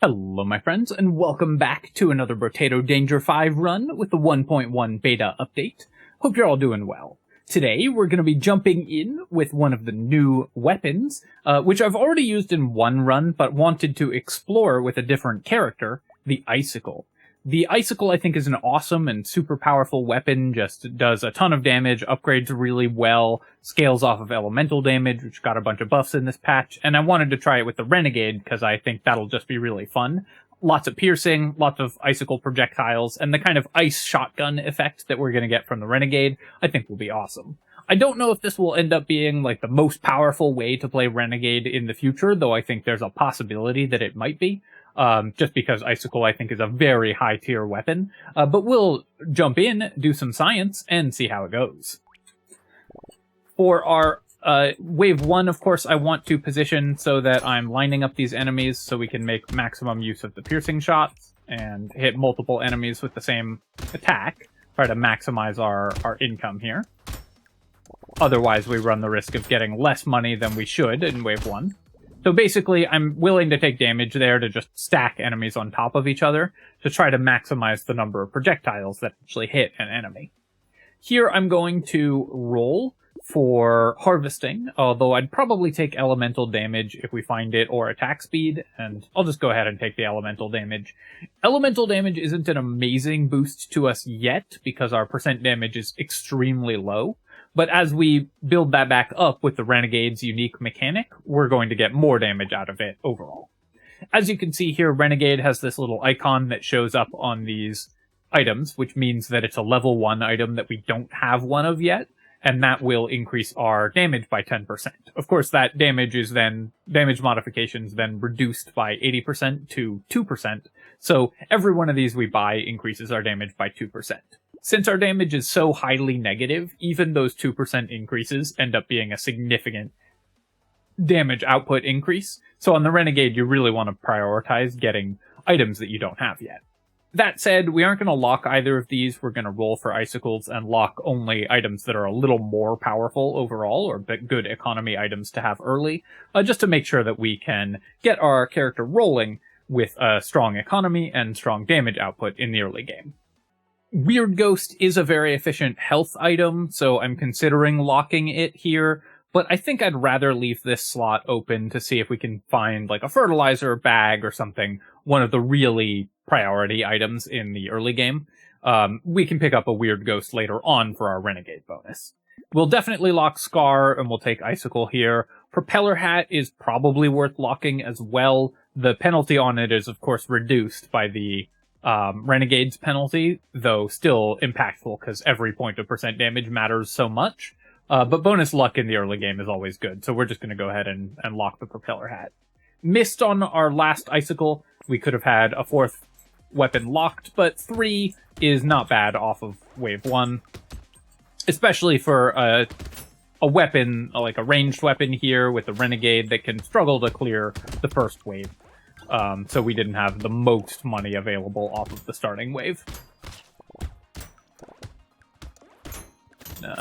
Hello my friends, and welcome back to another Brotato Danger 5 run with the 1.1 beta update. Hope you're all doing well. Today we're going to be jumping in with one of the new weapons, which I've already used in one run, but wanted to explore with a different character, the Icicle. The Icicle, I think, is an awesome and super powerful weapon, just does a ton of damage, upgrades really well, scales off of elemental damage, which got a bunch of buffs in this patch, and I wanted to try it with the Renegade, because I think that'll just be really fun. Lots of piercing, lots of Icicle projectiles, and the kind of ice shotgun effect that we're going to get from the Renegade, I think will be awesome. I don't know if this will end up being like the most powerful way to play Renegade in the future, though I think there's a possibility that it might be. Just because Icicle, I think, is a very high-tier weapon. But we'll jump in, do some science, and see how it goes. For our Wave 1, of course, I want to position so that I'm lining up these enemies so we can make maximum use of the piercing shots and hit multiple enemies with the same attack. Try to maximize our income here. Otherwise, we run the risk of getting less money than we should in Wave 1. So basically, I'm willing to take damage there to just stack enemies on top of each other to try to maximize the number of projectiles that actually hit an enemy. Here, I'm going to roll for harvesting, although I'd probably take elemental damage if we find it, or attack speed, and I'll just go ahead and take the elemental damage. Elemental damage isn't an amazing boost to us yet, because our percent damage is extremely low. But as we build that back up with the Renegade's unique mechanic, we're going to get more damage out of it overall. As you can see here, Renegade has this little icon that shows up on these items, which means that it's a level 1 item that we don't have one of yet, and that will increase our damage by 10%. Of course, that damage modification is then reduced by 80% to 2%, so every one of these we buy increases our damage by 2%. Since our damage is so highly negative, even those 2% increases end up being a significant damage output increase. So on the Renegade, you really want to prioritize getting items that you don't have yet. That said, we aren't going to lock either of these. We're going to roll for Icicles and lock only items that are a little more powerful overall, or good economy items to have early, just to make sure that we can get our character rolling with a strong economy and strong damage output in the early game. Weird Ghost is a very efficient health item, so I'm considering locking it here, but I think I'd rather leave this slot open to see if we can find like a fertilizer bag or something, one of the really priority items in the early game. We can pick up a Weird Ghost later on for our Renegade bonus. We'll definitely lock Scar, and we'll take Icicle here. Propeller Hat is probably worth locking as well. The penalty on it is, of course, reduced by the Renegade's penalty, though still impactful because every point of percent damage matters so much. But bonus luck in the early game is always good, so we're just going to go ahead and lock the Propeller Hat. Missed on our last Icicle. We could have had a 4th weapon locked, but 3 is not bad off of Wave 1. Especially for a weapon, like a ranged weapon here with the Renegade that can struggle to clear the first wave. So we didn't have the most money available off of the starting wave.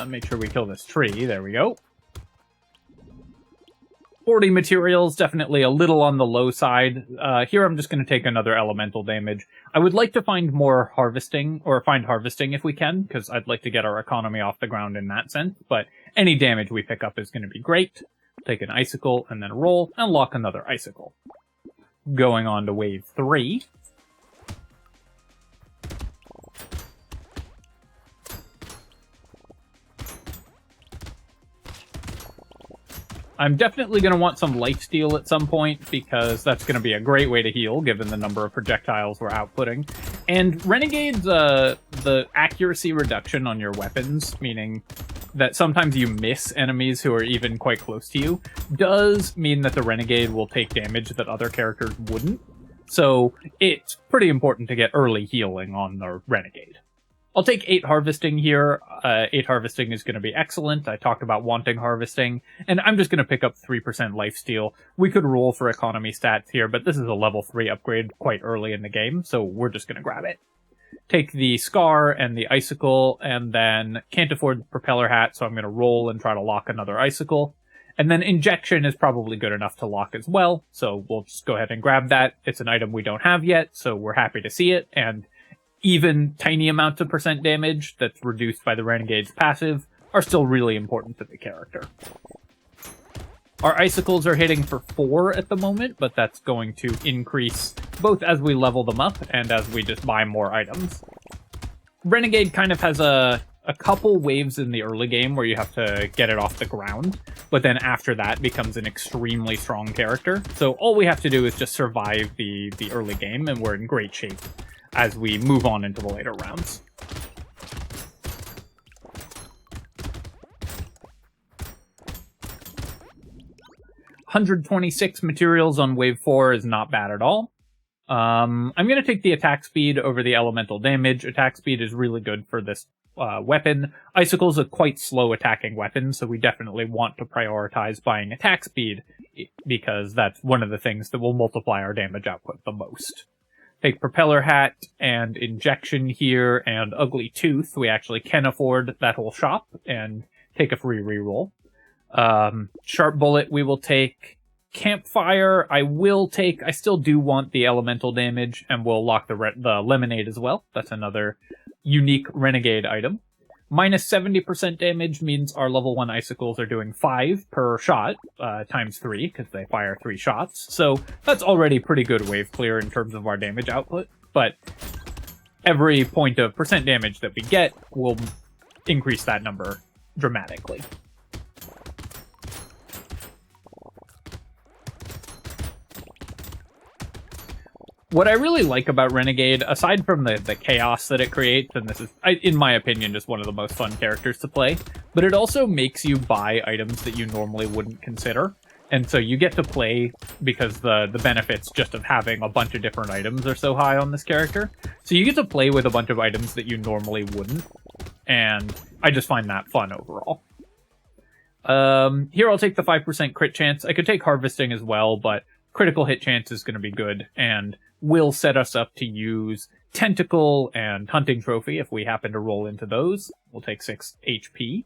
Make sure we kill this tree. There we go. 40 materials, definitely a little on the low side. Here I'm just going to take another elemental damage. I would like to find more harvesting, or find harvesting if we can, because I'd like to get our economy off the ground in that sense. But any damage we pick up is going to be great. Take an Icicle and then roll, and lock another Icicle. Going on to Wave 3. I'm definitely going to want some lifesteal at some point, because that's going to be a great way to heal, given the number of projectiles we're outputting. And Renegade's, the accuracy reduction on your weapons, meaning that sometimes you miss enemies who are even quite close to you, does mean that the Renegade will take damage that other characters wouldn't. So it's pretty important to get early healing on the Renegade. I'll take 8 harvesting here. 8 harvesting is going to be excellent. I talked about wanting harvesting, and I'm just going to pick up 3% lifesteal. We could roll for economy stats here, but this is a level 3 upgrade quite early in the game, so we're just going to grab it. Take the Scar and the Icicle, and then can't afford the Propeller Hat, so I'm going to roll and try to lock another Icicle. And then Injection is probably good enough to lock as well, so we'll just go ahead and grab that. It's an item we don't have yet, so we're happy to see it, and even tiny amounts of percent damage that's reduced by the Renegade's passive are still really important to the character. Our Icicles are hitting for 4 at the moment, but that's going to increase both as we level them up and as we just buy more items. Renegade kind of has a couple waves in the early game where you have to get it off the ground, but then after that becomes an extremely strong character. So all we have to do is just survive the early game, and we're in great shape as we move on into the later rounds. $126 materials on wave 4 is not bad at all. I'm going to take the attack speed over the elemental damage. Attack speed is really good for this weapon. Icicle is a quite slow attacking weapon, so we definitely want to prioritize buying attack speed, because that's one of the things that will multiply our damage output the most. Take Propeller Hat and Injection here and Ugly Tooth. We actually can afford that whole shop and take a free reroll. Sharp Bullet we will take. Campfire I still do want the elemental damage, and we'll lock the Lemonade as well. That's another unique Renegade item. Minus 70% damage means our level 1 Icicles are doing 5 per shot, times 3, because they fire 3 shots. So that's already pretty good wave clear in terms of our damage output, but every point of percent damage that we get will increase that number dramatically. What I really like about Renegade, aside from the chaos that it creates, and this is, in my opinion, just one of the most fun characters to play, but it also makes you buy items that you normally wouldn't consider. And so you get to play because the benefits just of having a bunch of different items are so high on this character. So you get to play with a bunch of items that you normally wouldn't, and I just find that fun overall. Here I'll take the 5% crit chance. I could take Harvesting as well, but critical hit chance is going to be good, and will set us up to use Tentacle and Hunting Trophy if we happen to roll into those. We'll take 6 HP.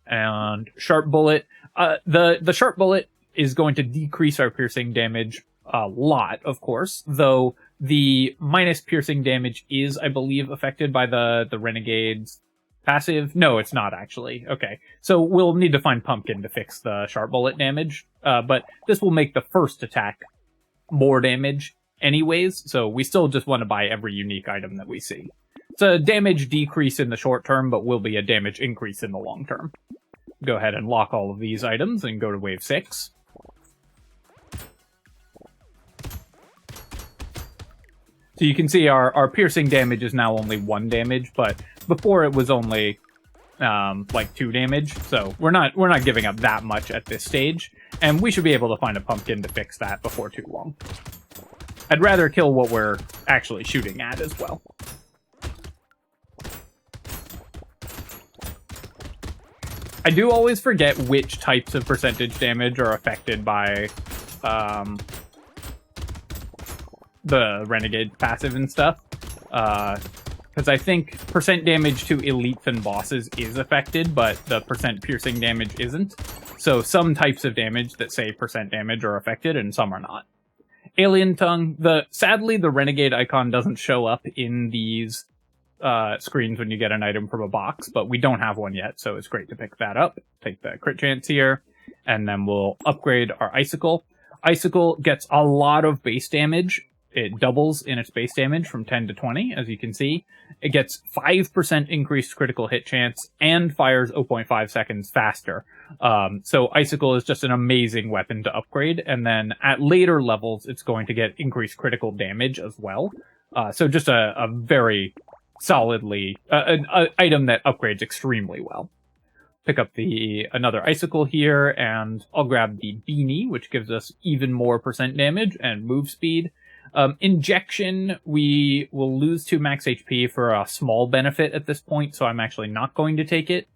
And Sharp Bullet. The Sharp Bullet is going to decrease our piercing damage a lot, of course, though the minus piercing damage is, I believe, affected by the Renegade's passive. No, it's not, actually. Okay, so we'll need to find Pumpkin to fix the Sharp Bullet damage, but this will make the first attack more damage anyways, so we still just want to buy every unique item that we see. It's a damage decrease in the short term, but will be a damage increase in the long term. Go ahead and lock all of these items and go to wave 6. So you can see our piercing damage is now only 1 damage, but before it was only like 2 damage, so we're not giving up that much at this stage, and we should be able to find a Pumpkin to fix that before too long. I'd rather kill what we're actually shooting at as well. I do always forget which types of percentage damage are affected by the Renegade passive and stuff. Because I think percent damage to elites and bosses is affected, but the percent piercing damage isn't. So some types of damage that say percent damage are affected, and some are not. Alien Tongue. Sadly, the Renegade icon doesn't show up in these screens when you get an item from a box, but we don't have one yet, so it's great to pick that up. Take the crit chance here, and then we'll upgrade our Icicle. Icicle gets a lot of base damage. It doubles in its base damage from 10 to 20, as you can see. It gets 5% increased critical hit chance and fires 0.5 seconds faster. So Icicle is just an amazing weapon to upgrade, and then at later levels, it's going to get increased critical damage as well. So just a very solidly, an item that upgrades extremely well. Pick up another Icicle here, and I'll grab the Beanie, which gives us even more percent damage and move speed. Injection, we will lose 2 max HP for a small benefit at this point, so I'm actually not going to take it.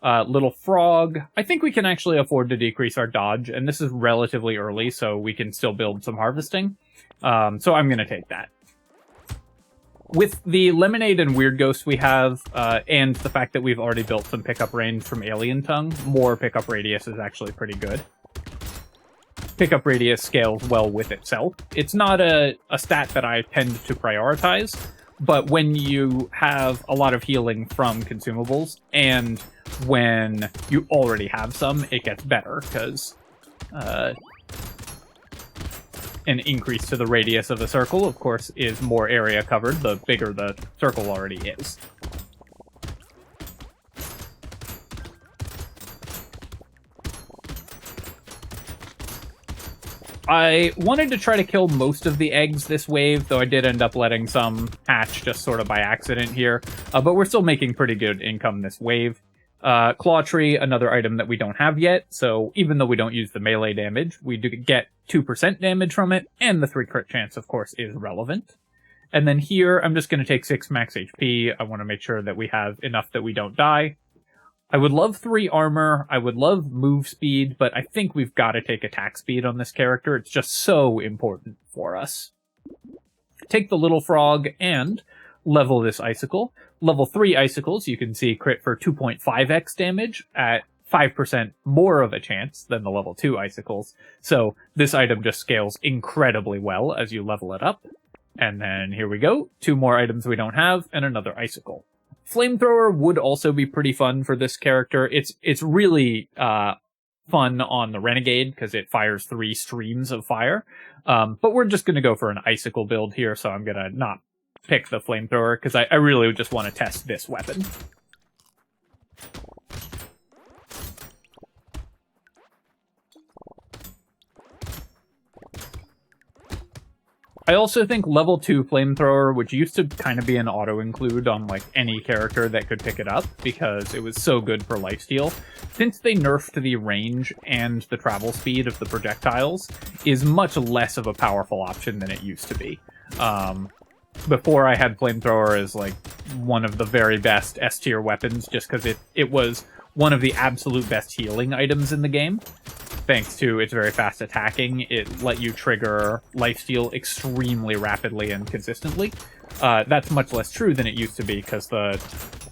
Little Frog, I think we can actually afford to decrease our dodge, and this is relatively early, so we can still build some harvesting. So I'm going to take that. With the Lemonade and Weird Ghost we have, and the fact that we've already built some pickup range from Alien Tongue, more pickup radius is actually pretty good. Pickup radius scales well with itself. It's not a stat that I tend to prioritize, but when you have a lot of healing from consumables, and when you already have some, it gets better, because an increase to the radius of a circle, of course, is more area covered, the bigger the circle already is. I wanted to try to kill most of the eggs this wave, though I did end up letting some hatch just sort of by accident here, but we're still making pretty good income this wave. Claw Tree, another item that we don't have yet, so even though we don't use the melee damage, we do get 2% damage from it, and the 3 crit chance, of course, is relevant. And then here, I'm just going to take 6 max HP. I want to make sure that we have enough that we don't die. I would love 3 armor, I would love move speed, but I think we've got to take attack speed on this character. It's just so important for us. Take the little frog and level this Icicle. Level 3 Icicles, you can see crit for 2.5x damage at 5% more of a chance than the level 2 Icicles. So this item just scales incredibly well as you level it up. And then here we go, 2 more items we don't have, and another Icicle. Flamethrower would also be pretty fun for this character. It's really fun on the Renegade because it fires 3 streams of fire. But we're just going to go for an Icicle build here, so I'm going to not pick the Flamethrower because I really just want to test this weapon. I also think level 2 Flamethrower, which used to kind of be an auto-include on like any character that could pick it up because it was so good for lifesteal, since they nerfed the range and the travel speed of the projectiles, is much less of a powerful option than it used to be. Before I had Flamethrower as like one of the very best S-tier weapons just because it was one of the absolute best healing items in the game. Thanks to its very fast attacking, it let you trigger lifesteal extremely rapidly and consistently. That's much less true than it used to be because the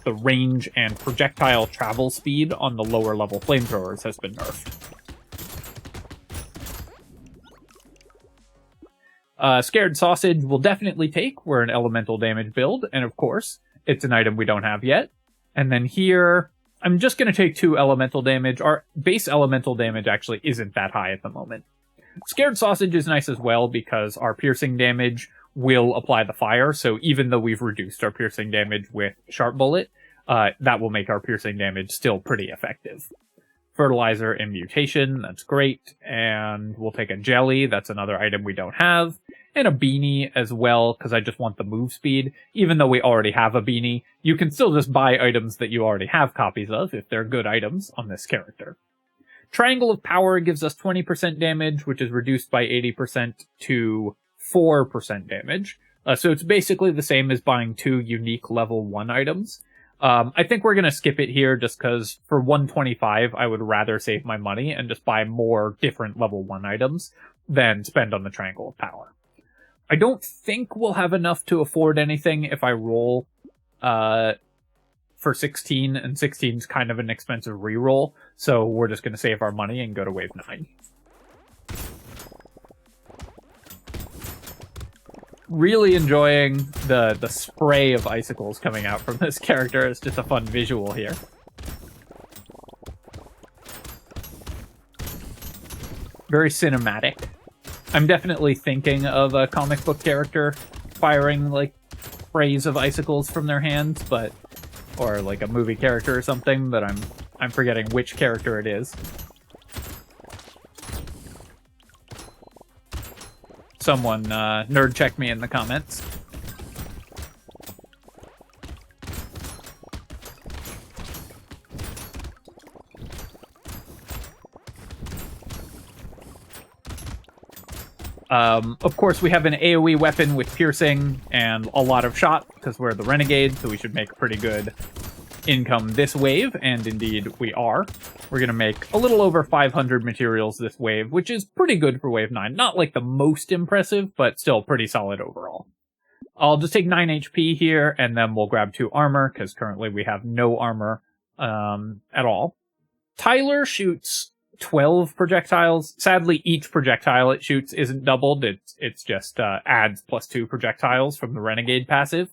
range and projectile travel speed on the lower level flamethrowers has been nerfed. Scared Sausage will definitely take. We're an elemental damage build, and of course, it's an item we don't have yet. And then here, I'm just going to take 2 elemental damage. Our base elemental damage actually isn't that high at the moment. Scared Sausage is nice as well because our piercing damage will apply the fire, so even though we've reduced our piercing damage with Sharp Bullet, that will make our piercing damage still pretty effective. Fertilizer and Mutation, that's great. And we'll take a Jelly, that's another item we don't have. And a Beanie as well, because I just want the move speed. Even though we already have a Beanie, you can still just buy items that you already have copies of, if they're good items on this character. Triangle of Power gives us 20% damage, which is reduced by 80% to 4% damage. So it's basically the same as buying 2 unique level 1 items. I think we're going to skip it here just because for 125, I would rather save my money and just buy more different level 1 items than spend on the Triangle of Power. I don't think we'll have enough to afford anything if I roll for 16, and 16 is kind of an expensive reroll, so we're just going to save our money and go to wave 9. Really enjoying the spray of icicles coming out from this character. It's just a fun visual here. Very cinematic. I'm definitely thinking of a comic book character firing, like, sprays of icicles from their hands, but... or, like, a movie character or something, but I'm forgetting which character it is. Someone nerd check me in the comments. Of course, we have an AoE weapon with piercing and a lot of shot, because we're the Renegade, so we should make pretty good income this wave, and indeed we are. We're going to make a little over 500 materials this wave, which is pretty good for wave 9. Not like the most impressive, but still pretty solid overall. I'll just take 9 HP here, and then we'll grab 2 armor, because currently we have no armor at all. Tyler shoots 12 projectiles. Sadly, each projectile it shoots isn't doubled. It's just adds +2 projectiles from the Renegade passive.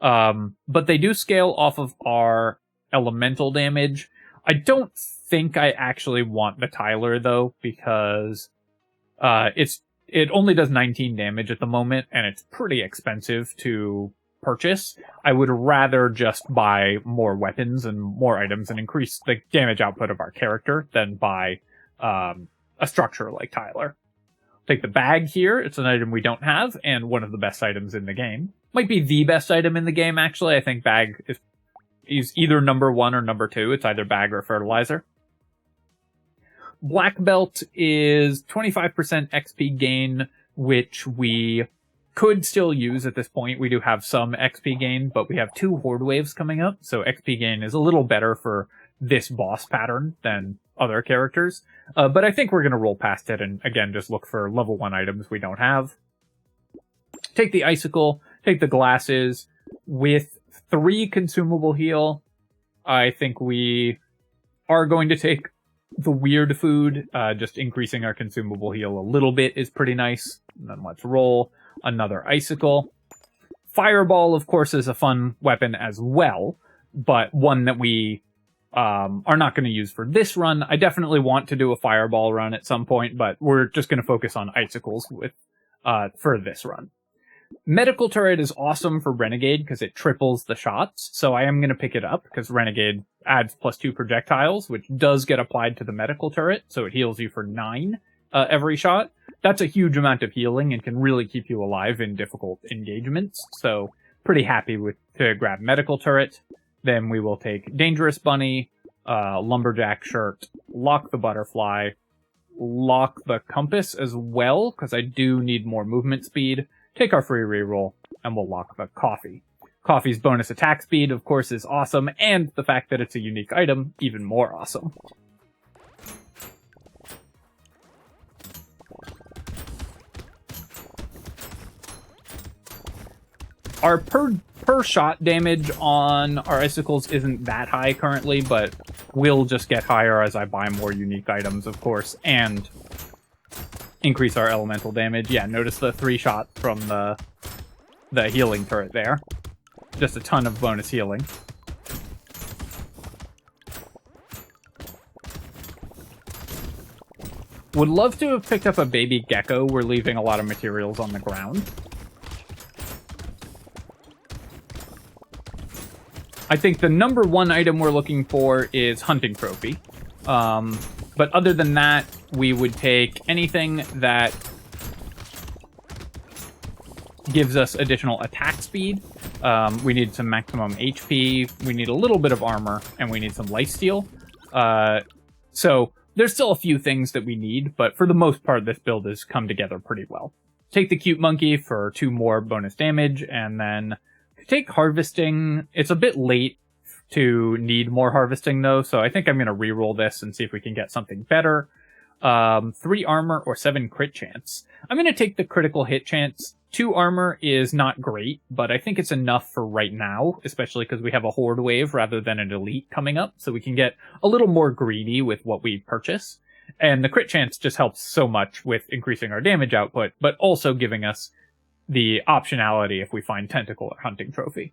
But they do scale off of our elemental damage. I don't think I actually want the Tyler, though, because it only does 19 damage at the moment, and it's pretty expensive to purchase. I would rather just buy more weapons and more items and increase the damage output of our character than buy a structure like Tyler. Take the bag here. It's an item we don't have, and one of the best items in the game. Might be the best item in the game, actually. I think bag is either number 1 or number 2. It's either bag or fertilizer. Black belt is 25% XP gain, which we could still use at this point. We do have some XP gain, but we have 2 horde waves coming up, so XP gain is a little better for this boss pattern than other characters. But I think we're going to roll past it and, again, just look for level 1 items we don't have. Take the Icicle, take the glasses. With 3 consumable heal, I think we are going to take the weird food. Just increasing our consumable heal a little bit is pretty nice. And then let's roll another Icicle. Fireball, of course, is a fun weapon as well, but one that we are not going to use for this run. I definitely want to do a Fireball run at some point, but we're just going to focus on Icicles for this run. Medical Turret is awesome for Renegade because it triples the shots, so I am going to pick it up because Renegade adds +2 projectiles, which does get applied to the Medical Turret, so it heals you for 9 every shot. That's a huge amount of healing and can really keep you alive in difficult engagements, so pretty happy to grab Medical Turret. Then we will take Dangerous Bunny, Lumberjack Shirt, lock the Butterfly, lock the Compass as well, because I do need more movement speed. Take our free reroll, and we'll lock the Coffee. Coffee's bonus attack speed, of course, is awesome, and the fact that it's a unique item, even more awesome. Our per shot damage on our Icicles isn't that high currently, but will just get higher as I buy more unique items, of course, and increase our elemental damage. Yeah, notice the 3 shot from the healing turret there. Just a ton of bonus healing. Would love to have picked up a baby gecko. We're leaving a lot of materials on the ground. I think the number 1 item we're looking for is Hunting Trophy. But other than that, we would take anything that gives us additional attack speed. We need some maximum HP, we need a little bit of armor, and we need some lifesteal. So there's still a few things that we need, but for the most part, this build has come together pretty well. Take the Cute Monkey for 2 more bonus damage, and then take Harvesting. It's a bit late to need more Harvesting, though, so I think I'm going to reroll this and see if we can get something better. 3 armor or 7 crit chance. I'm going to take the critical hit chance. 2 armor is not great, but I think it's enough for right now, especially because we have a horde wave rather than an elite coming up, so we can get a little more greedy with what we purchase. And the crit chance just helps so much with increasing our damage output, but also giving us the optionality if we find Tentacle or Hunting Trophy.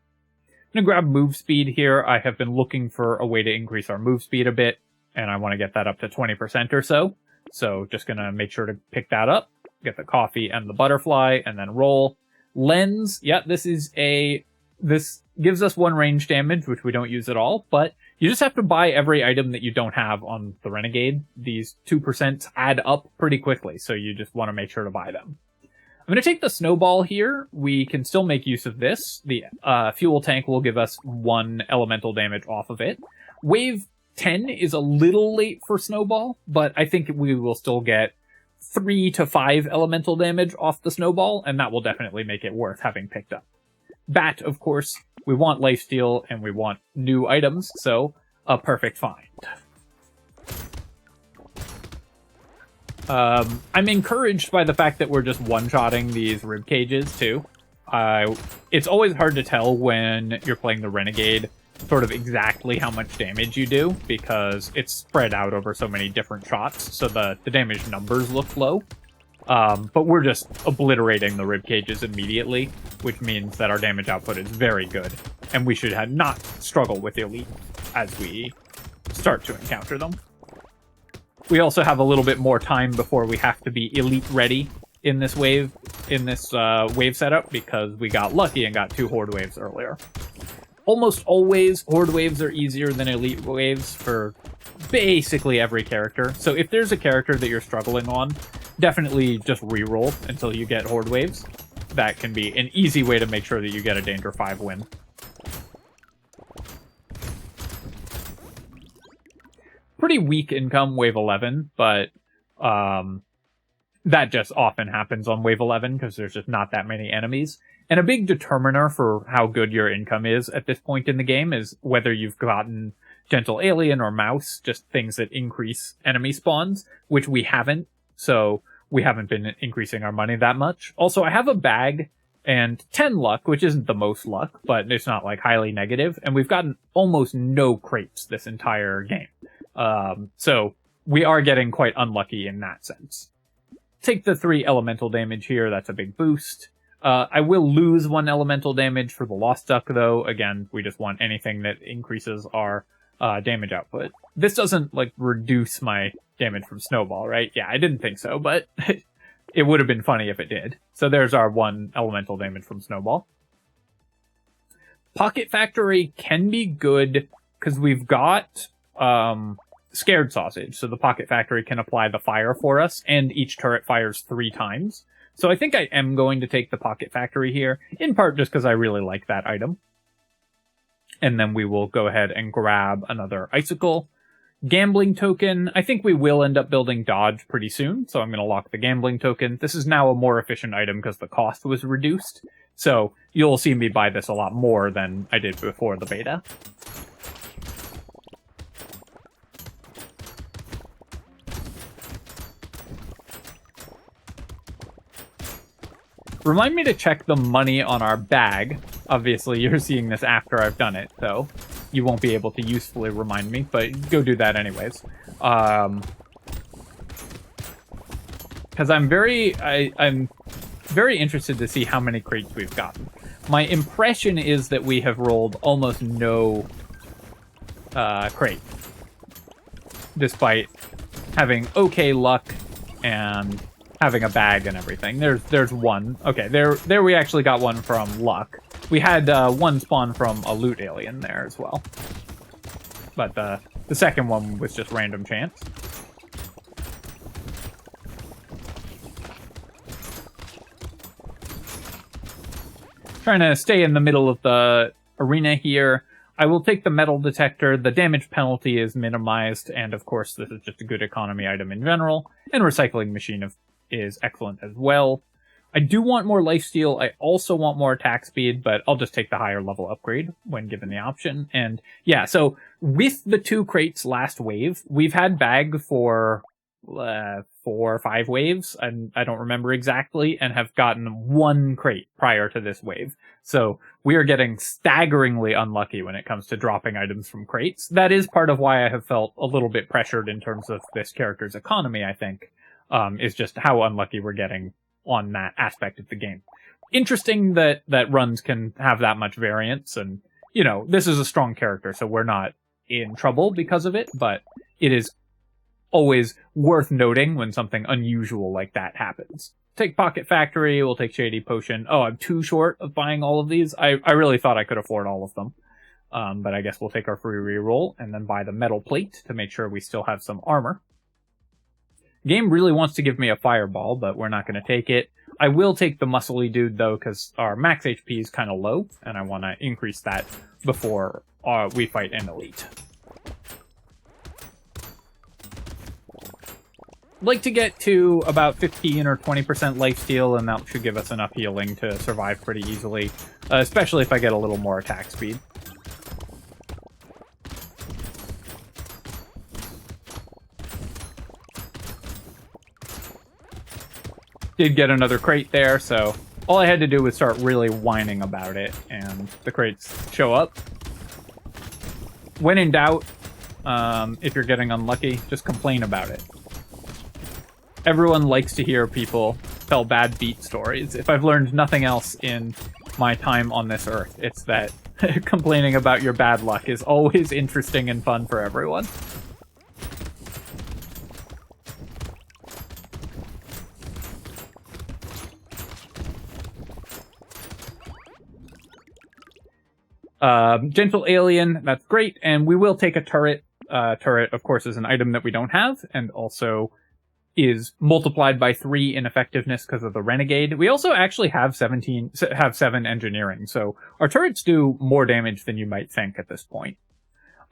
I'm going to grab move speed here. I have been looking for a way to increase our move speed a bit, and I want to get that up to 20% or so. So just going to make sure to pick that up, get the Coffee and the Butterfly, and then roll. Lens, yeah, this gives us 1 range damage, which we don't use at all, but you just have to buy every item that you don't have on the Renegade. These 2% add up pretty quickly, so you just want to make sure to buy them. I'm going to take the Snowball here. We can still make use of this. The fuel tank will give us 1 elemental damage off of it. Wave 10 is a little late for Snowball, but I think we will still get 3 to 5 elemental damage off the Snowball, and that will definitely make it worth having picked up. Bat, of course, we want lifesteal, and we want new items, so a perfect find. I'm encouraged by the fact that we're just one-shotting these rib cages, too. it's always hard to tell when you're playing the Renegade sort of exactly how much damage you do, because it's spread out over so many different shots, so the damage numbers look low. But we're just obliterating the rib cages immediately, which means that our damage output is very good, and we should not struggle with elite as we start to encounter them. We also have a little bit more time before we have to be elite ready in this wave setup, because we got lucky and got 2 horde waves earlier. Almost always, horde waves are easier than elite waves for basically every character. So if there's a character that you're struggling on, definitely just reroll until you get horde waves. That can be an easy way to make sure that you get a Danger 5 win. Pretty weak income wave 11, but that just often happens on wave 11 because there's just not that many enemies. And a big determiner for how good your income is at this point in the game is whether you've gotten Gentle Alien or Mouse, just things that increase enemy spawns, which we haven't, so we haven't been increasing our money that much. Also, I have a bag and 10 luck, which isn't the most luck, but it's not like highly negative, and we've gotten almost no crates this entire game. So we are getting quite unlucky in that sense. Take the 3 elemental damage here, that's a big boost. I will lose 1 elemental damage for the Lost Duck, though. Again, we just want anything that increases our damage output. This doesn't, like, reduce my damage from Snowball, right? Yeah, I didn't think so, but it would have been funny if it did. So there's our 1 elemental damage from Snowball. Pocket Factory can be good, because we've got Scared Sausage, so the Pocket Factory can apply the fire for us, and each turret fires 3 times. So I think I am going to take the Pocket Factory here, in part just because I really like that item. And then we will go ahead and grab another Icicle. Gambling Token, I think we will end up building Dodge pretty soon, so I'm going to lock the Gambling Token. This is now a more efficient item because the cost was reduced, so you'll see me buy this a lot more than I did before the beta. Remind me to check the money on our bag. Obviously, you're seeing this after I've done it, so you won't be able to usefully remind me, but go do that anyways. Because I'm very interested to see how many crates we've gotten. My impression is that we have rolled almost no crate, despite having okay luck and having a bag and everything. There's 1. Okay, there we actually got 1 from luck. We had 1 spawn from a loot alien there as well. But the second one was just random chance. Trying to stay in the middle of the arena here. I will take the metal detector. The damage penalty is minimized, and of course this is just a good economy item in general. And recycling machine is excellent as well. I do want more lifesteal. I also want more attack speed, but I'll just take the higher level upgrade when given the option. And yeah, so with the 2 crates last wave, we've had bag for 4 or 5 waves, and I don't remember exactly, and have gotten 1 crate prior to this wave. So we are getting staggeringly unlucky when it comes to dropping items from crates. That is part of why I have felt a little bit pressured in terms of this character's economy, I think. Is just how unlucky we're getting on that aspect of the game. Interesting that runs can have that much variance, and, you know, this is a strong character, so we're not in trouble because of it, but it is always worth noting when something unusual like that happens. Take Pocket Factory, we'll take Shady Potion. Oh, I'm too short of buying all of these? I really thought I could afford all of them. But I guess we'll take our free reroll, and then buy the Metal Plate to make sure we still have some armor. Game really wants to give me a fireball, but we're not going to take it. I will take the muscly dude, though, because our max HP is kind of low, and I want to increase that before we fight an elite. I'd like to get to about 15 or 20% lifesteal, and that should give us enough healing to survive pretty easily, especially if I get a little more attack speed. Did get another crate there, so All I had to do was start really whining about it, and the crates show up. When in doubt, if you're getting unlucky, just complain about it. Everyone likes to hear people tell bad beat stories. If I've learned nothing else in my time on this earth, it's that complaining about your bad luck is always interesting and fun for everyone. Gentle Alien, that's great, and we will take a turret. Turret, of course, is an item that we don't have, and also is multiplied by 3 in effectiveness because of the Renegade. We also actually have 7 engineering, so our turrets do more damage than you might think at this point.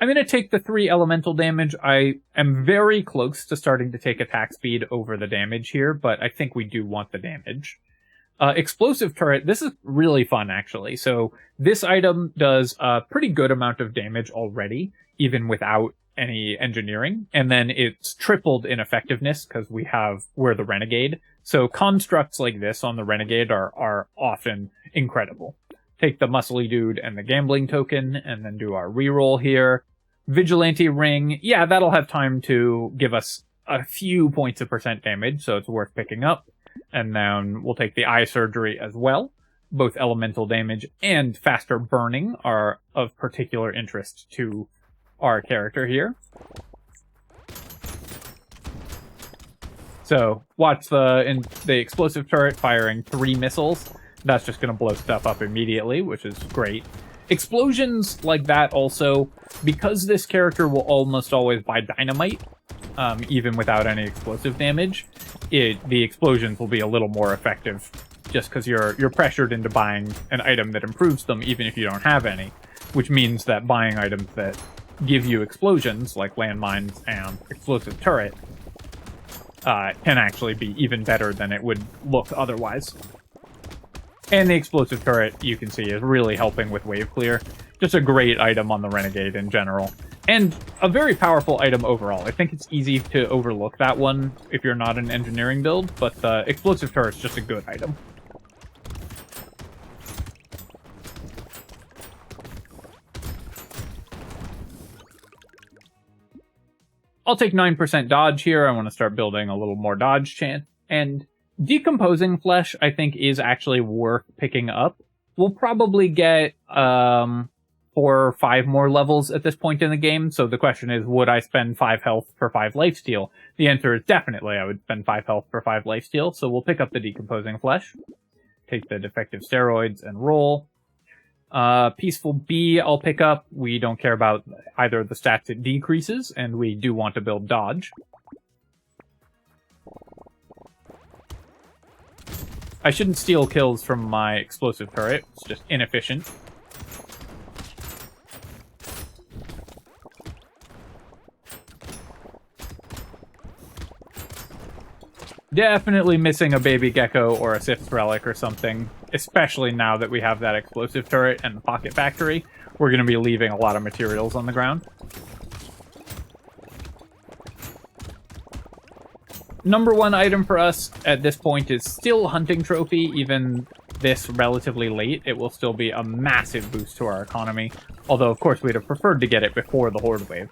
I'm going to take the 3 elemental damage. I am very close to starting to take attack speed over the damage here, but I think we do want the damage. Explosive turret, this is really fun, actually. So this item does a pretty good amount of damage already, even without any engineering, and then it's tripled in effectiveness because we're the Renegade. So constructs like this on the Renegade are often incredible. Take the muscly dude and the gambling token, and then do our reroll here. Vigilante ring, yeah, that'll have time to give us a few points of percent damage, so it's worth picking up. And then we'll take the eye surgery as well. Both elemental damage and faster burning are of particular interest to our character here. So watch the explosive turret firing 3 missiles. That's just going to blow stuff up immediately, which is great. Explosions like that also, because this character will almost always buy dynamite, even without any explosive damage, the explosions will be a little more effective just because you're pressured into buying an item that improves them even if you don't have any, which means that buying items that give you explosions, like landmines and explosive turret, can actually be even better than it would look otherwise. And the explosive turret, you can see, is really helping with wave clear. Just a great item on the Renegade in general. And a very powerful item overall. I think it's easy to overlook that one if you're not an engineering build, but the explosive turret's just a good item. I'll take 9% dodge here. I want to start building a little more dodge chance. And decomposing flesh, I think, is actually worth picking up. We'll probably get 4 or 5 more levels at this point in the game. So the question is, would I spend 5 health for 5 lifesteal? The answer is definitely I would spend 5 health for 5 lifesteal. So we'll pick up the decomposing flesh. Take the defective steroids and roll. Peaceful Bee I'll pick up. We don't care about either of the stats it decreases, and we do want to build dodge. I shouldn't steal kills from my explosive turret. It's just inefficient. Definitely missing a baby gecko or a Sith's relic or something, especially now that we have that explosive turret and the pocket factory. We're going to be leaving a lot of materials on the ground. Number 1 item for us at this point is still Hunting Trophy. Even this relatively late, it will still be a massive boost to our economy. Although, of course, we'd have preferred to get it before the Horde Wave.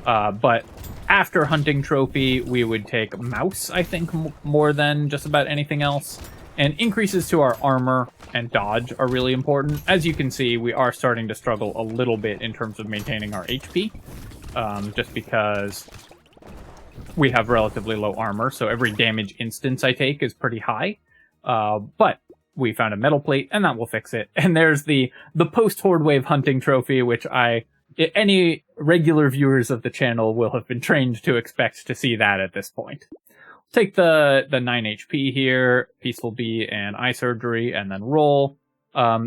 But after Hunting Trophy, we would take Mouse, I think, more than just about anything else. And increases to our armor and dodge are really important. As you can see, we are starting to struggle a little bit in terms of maintaining our HP. Just because we have relatively low armor, so every damage instance I take is pretty high. But we found a metal plate, and that will fix it. And there's the post-Horde Wave Hunting Trophy, which any regular viewers of the channel will have been trained to expect to see that at this point. Take the 9 HP here, Peaceful Bee and Eye Surgery, and then roll.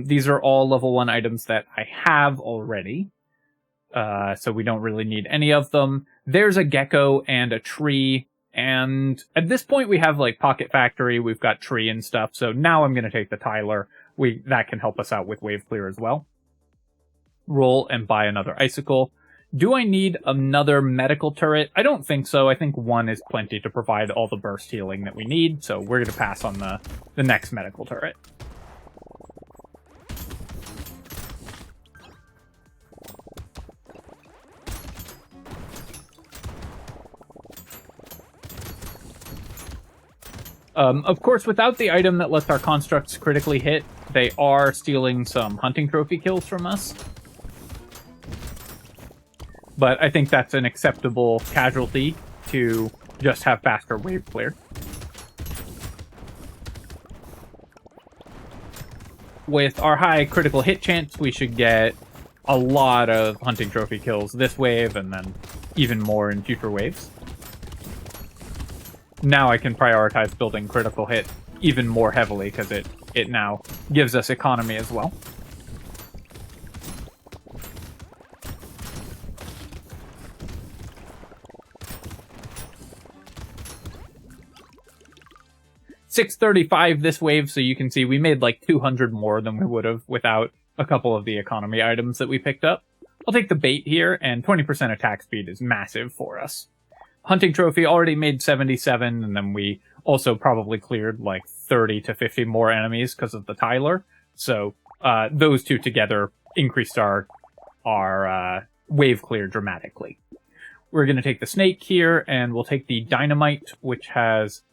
These are all level 1 items that I have already, so we don't really need any of them. There's a gecko and a tree, and at this point we have like Pocket Factory, we've got tree and stuff, so now I'm going to take the Tyler. That can help us out with wave clear as well. Roll and buy another Icicle. Do I need another medical turret? I don't think so. I think 1 is plenty to provide all the burst healing that we need, so we're going to pass on the next medical turret. Of course, without the item that lets our constructs critically hit, they are stealing some hunting trophy kills from us. But I think that's an acceptable casualty to just have faster wave clear. With our high critical hit chance, we should get a lot of hunting trophy kills this wave, and then even more in future waves. Now I can prioritize building critical hit even more heavily, because it now gives us economy as well. $635 this wave, so you can see we made like 200 more than we would have without a couple of the economy items that we picked up. I'll take the bait here, and 20% attack speed is massive for us. Hunting trophy already made 77, and then we also probably cleared like 30 to 50 more enemies because of the Tyler. So those two together increased our wave clear dramatically. We're going to take the snake here, and we'll take the dynamite, which has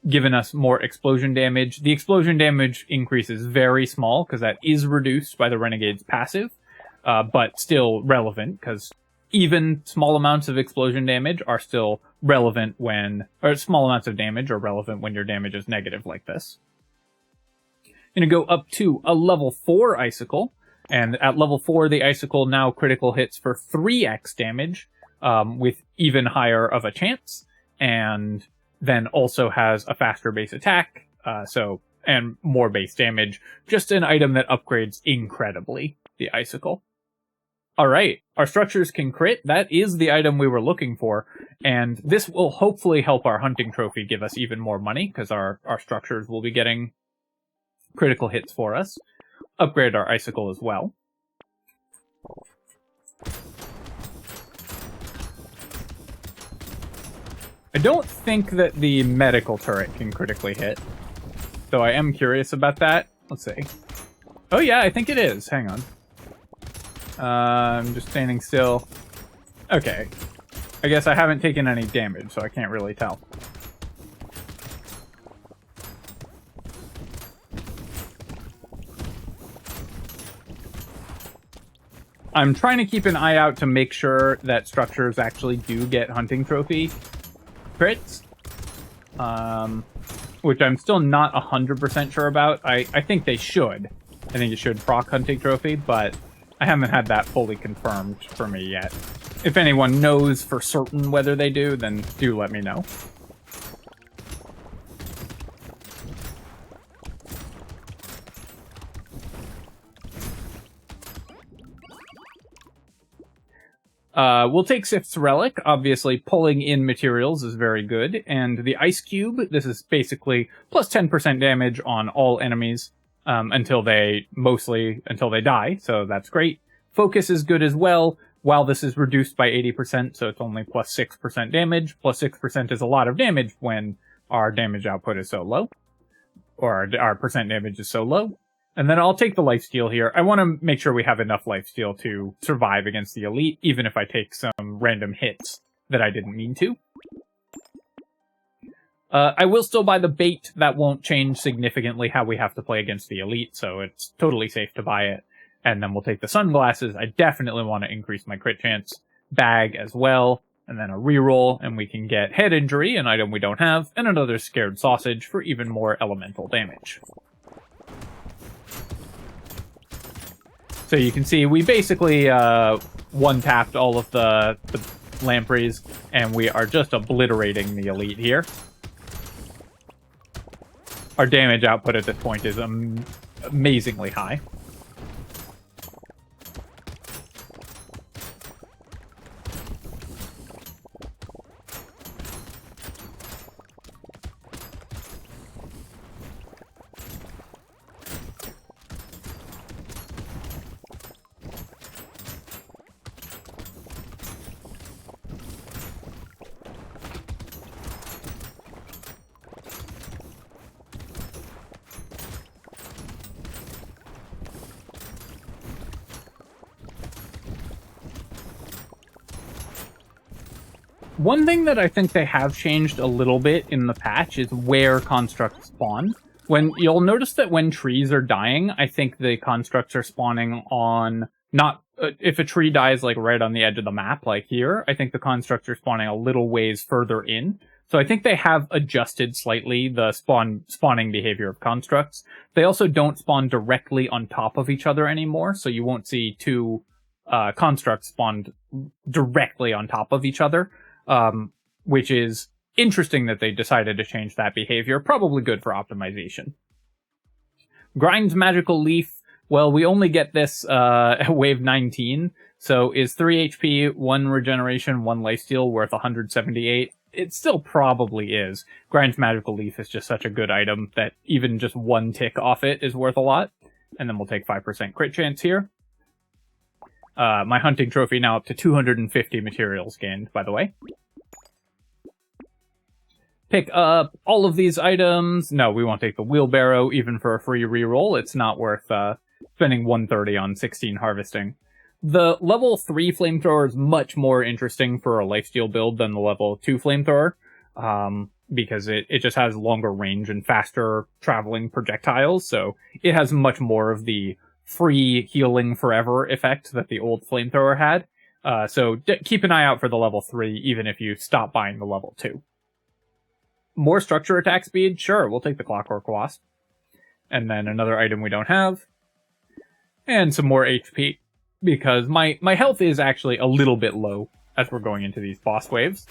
given us more explosion damage. The explosion damage increase is very small because that is reduced by the Renegade's passive, but still relevant because even small amounts of explosion damage are still relevant or small amounts of damage are relevant when your damage is negative like this. I'm going to go up to a level 4 Icicle, and at level 4 the Icicle now critical hits for 3x damage with even higher of a chance, and then also has a faster base attack, and more base damage. Just an item that upgrades incredibly, the Icicle. Alright, our structures can crit. That is the item we were looking for, and this will hopefully help our hunting trophy give us even more money, because our structures will be getting critical hits for us. Upgrade our Icicle as well. I don't think that the medical turret can critically hit, though I am curious about that. Let's see. Oh yeah, I think it is. Hang on. I'm just standing still. Okay. I guess I haven't taken any damage, so I can't really tell. I'm trying to keep an eye out to make sure that structures actually do get hunting trophy crits, which I'm still not 100% sure about. I think they should. I think it should proc hunting trophy, but I haven't had that fully confirmed for me yet. If anyone knows for certain whether they do, then do let me know. We'll take Sif's Relic. Obviously, pulling in materials is very good. And the Ice Cube, this is basically plus 10% damage on all enemies until they die, so that's great. Focus is good as well, while this is reduced by 80%, so it's only plus 6% damage. Plus 6% is a lot of damage when our damage output is so low, or our percent damage is so low. And then I'll take the lifesteal here. I want to make sure we have enough lifesteal to survive against the elite, even if I take some random hits that I didn't mean to. I will still buy the bait. That won't change significantly how we have to play against the elite, so it's totally safe to buy it. And then we'll take the sunglasses. I definitely want to increase my crit chance. Bag as well, and then a reroll, and we can get head injury, an item we don't have, and another scared sausage for even more elemental damage. So you can see we basically one-tapped all of the lampreys, and we are just obliterating the elite here. Our damage output at this point is amazingly high. One thing that I think they have changed a little bit in the patch is where constructs spawn. You'll notice that when trees are dying, I think the constructs are spawning on not if a tree dies like right on the edge of the map, like here, I think the constructs are spawning a little ways further in. So I think they have adjusted slightly the spawning behavior of constructs. They also don't spawn directly on top of each other anymore, so you won't see two constructs spawned directly on top of each other, which is interesting that they decided to change that behavior. Probably good for optimization. Grind's Magical Leaf. Well, we only get this at wave 19, so is 3 HP, 1 regeneration, 1 lifesteal worth 178? It still probably is. Grind's Magical Leaf is just such a good item that even just 1 tick off it is worth a lot. And then we'll take 5% crit chance here. My hunting trophy now up to 250 materials gained, by the way. Pick up all of these items. No, we won't take the wheelbarrow, even for a free reroll. It's not worth spending 130 on 16 harvesting. The level 3 flamethrower is much more interesting for a lifesteal build than the level 2 flamethrower, because it just has longer range and faster traveling projectiles, so it has much more of the free healing forever effect that the old flamethrower had. So keep an eye out for the level 3, even if you stop buying the level 2. More structure attack speed? Sure, we'll take the Clockwork Wasp. And then another item we don't have. And some more HP, because my health is actually a little bit low as we're going into these boss waves.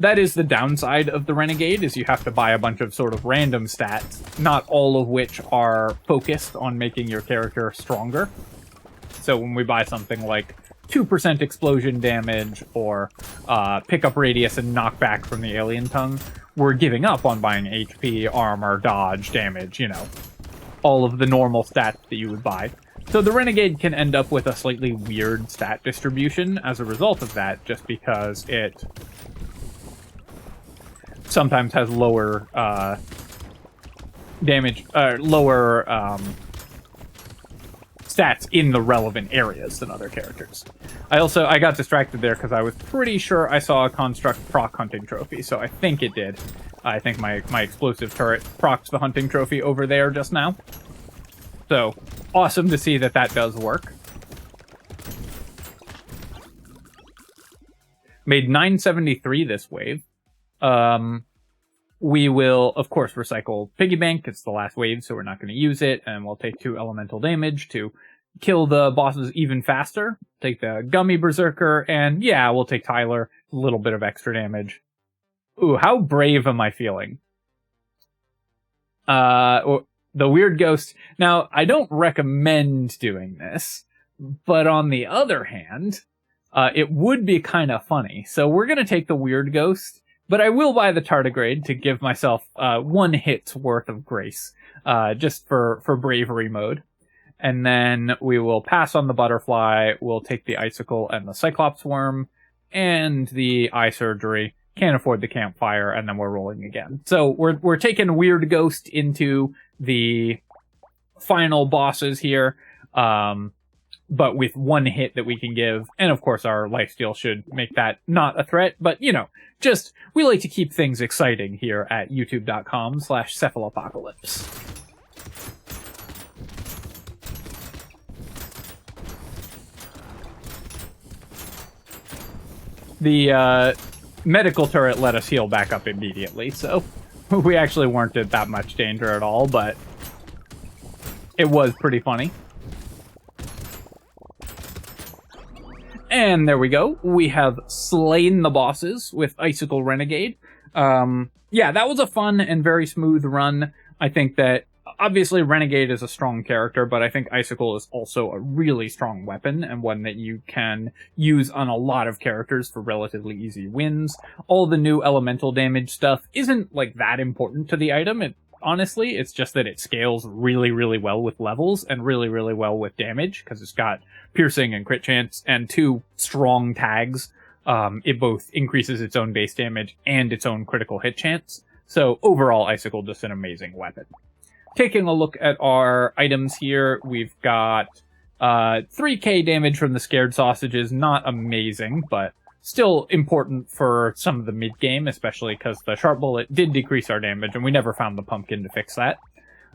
That is the downside of the Renegade, is you have to buy a bunch of sort of random stats, not all of which are focused on making your character stronger. So when we buy something like 2% explosion damage, or pickup radius and knockback from the alien tongue, we're giving up on buying HP, armor, dodge, damage, you know, all of the normal stats that you would buy. So the Renegade can end up with a slightly weird stat distribution as a result of that, just because it sometimes has lower damage, lower stats in the relevant areas than other characters. I got distracted there because I was pretty sure I saw a construct proc hunting trophy, so I think it did. I think my explosive turret procs the hunting trophy over there just now. So, awesome to see that that does work. Made 973 this wave. We will, of course, recycle Piggy Bank. It's the last wave, so we're not going to use it. And we'll take 2 elemental damage to kill the bosses even faster. Take the Gummy Berserker, and yeah, we'll take Tyler. A little bit of extra damage. Ooh, how brave am I feeling? The Weird Ghost. Now, I don't recommend doing this, but on the other hand, it would be kind of funny. So we're going to take the Weird Ghost. But I will buy the tardigrade to give myself 1 hit's worth of grace, just for bravery mode. And then we will pass on the butterfly, we'll take the icicle and the cyclops worm, and the eye surgery. Can't afford the campfire, and then we're rolling again. So we're taking Weird Ghost into the final bosses here, but with 1 hit that we can give, and of course our lifesteal should make that not a threat, but you know, just, we like to keep things exciting here at youtube.com/Cephalopocalypse. The medical turret let us heal back up immediately, so we actually weren't in that much danger at all, but it was pretty funny. And there we go. We have slain the bosses with Icicle Renegade. Yeah, that was a fun and very smooth run. I think that, obviously, Renegade is a strong character, but I think Icicle is also a really strong weapon, and one that you can use on a lot of characters for relatively easy wins. All the new elemental damage stuff isn't, like, that important to the item. Honestly, it's just that it scales really, really well with levels and really, really well with damage, because it's got piercing and crit chance and 2 strong tags. It both increases its own base damage and its own critical hit chance. So overall, Icicle just an amazing weapon. Taking a look at our items here, we've got 3k damage from the Scared Sausages. Not amazing, but Still important for some of the mid-game, especially because the Sharp Bullet did decrease our damage, and we never found the pumpkin to fix that.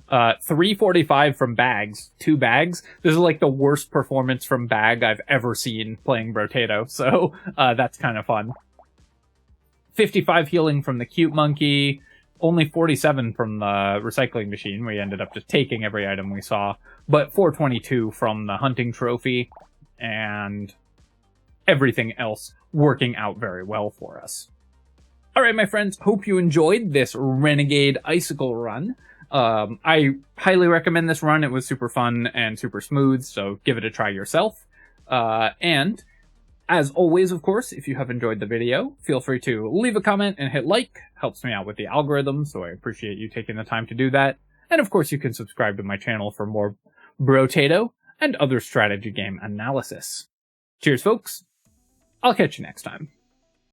345 from bags. 2 bags. This is like the worst performance from bag I've ever seen playing Brotato, so that's kind of fun. 55 healing from the cute monkey. Only 47 from the recycling machine. We ended up just taking every item we saw. But 422 from the hunting trophy. And everything else working out very well for us. Alright, my friends. Hope you enjoyed this Renegade Icicle run. I highly recommend this run. It was super fun and super smooth, so give it a try yourself. And as always, of course, if you have enjoyed the video, feel free to leave a comment and hit like. Helps me out with the algorithm, so I appreciate you taking the time to do that. And of course, you can subscribe to my channel for more Brotato and other strategy game analysis. Cheers, folks. I'll catch you next time.